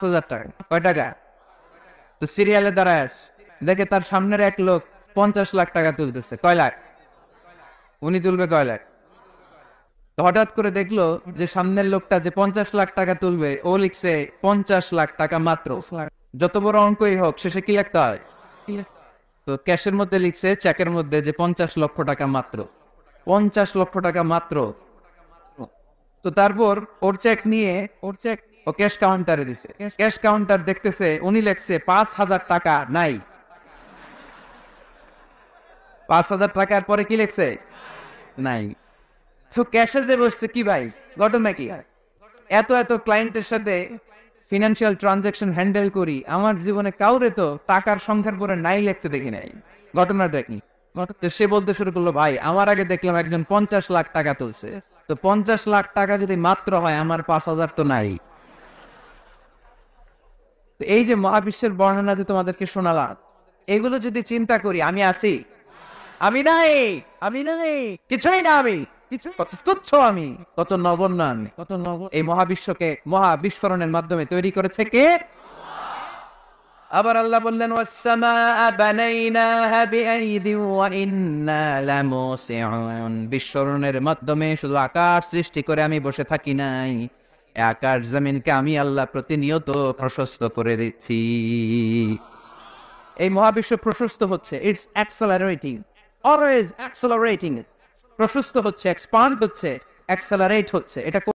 5,000 টাকা। কয় টাকা? তো সিরিয়ালে দাঁড়ায় আছে, দেখে তার সামনের এক লোক 50 লাখ টাকা তুলতেছে। কয় লাখ? উনি তুলবে কয় লাখ? তো হঠাৎ করে দেখলো যে সামনের লোকটা যে 50 লাখ টাকা তুলবে, ও লিখছে 50 লাখ টাকা মাত্র। যত বড় অঙ্কই হোক, শেষে কি লিখতে হয়? তো ক্যাশের মধ্যে লিখছে, চেকের মধ্যে, যে 50 লক্ষ টাকা মাত্র। 50 লক্ষ টাকা মাত্র। তো তারপর ওর চেক নিয়ে ও ক্যাশ কাউন্টারে দিছে। ক্যাশ কাউন্টার দেখতেছে, উনি লেখছে 5,000 টাকা নাই। 5,000 টাকার পরে কি লেখছে? নাই। তো ক্যাশে যে বসছে, কি ভাই ঘটনা কি? এত এত ক্লায়েন্টের সাথে ফিনান্সিয়াল ট্রানজাকশন হ্যান্ডেল করি, আমার জীবনে কাউরে তো টাকার সংখ্যার পরে নাই লিখতে দেখি নাই। ঘটনাটা কি? তো সে বলতে শুরু করলো, ভাই আমার আগে দেখলাম একজন 50 লাখ টাকা তুলছে, তো 50 লাখ টাকা যদি মাত্র হয়, আমার 5,000 তো নাই। তো এই যে মহাবিশ্বের বর্ণনা যে তোমাদেরকে শোনালাম, এগুলো যদি চিন্তা করি, আমি আছি? আমি নাই, আমি নাই, কিছুই না আমি, কিছু কত তুচ্ছ আমি, কত নগণ্য আমি, কত নগণ্য। এই মহাবিশ্বকে মহাবিস্ফোরণের মাধ্যমে তৈরি করেছে কে? আবার আল্লাহ বললেন, ওয়াস-সামাআ বানাইনাহা বিআইদিন ওয়া ইন্না লামুসিউন। বিস্ফোরণের মাধ্যমে শুধু আকাশ সৃষ্টি করে আমি বসে থাকি নাই, এই আকাশ জমিনকে আমি আল্লাহ প্রতিনিয়ত প্রশস্ত করে দিচ্ছি। এই মহাবিশ্ব প্রশস্ত হচ্ছে, ইটস অ্যাক্সেলারেটিং, অলওয়েজ অ্যাক্সেলারেটিং। প্রশস্ত হচ্ছে, এক্সপান্ড হচ্ছে, অ্যাক্সেলারেট হচ্ছে। এটা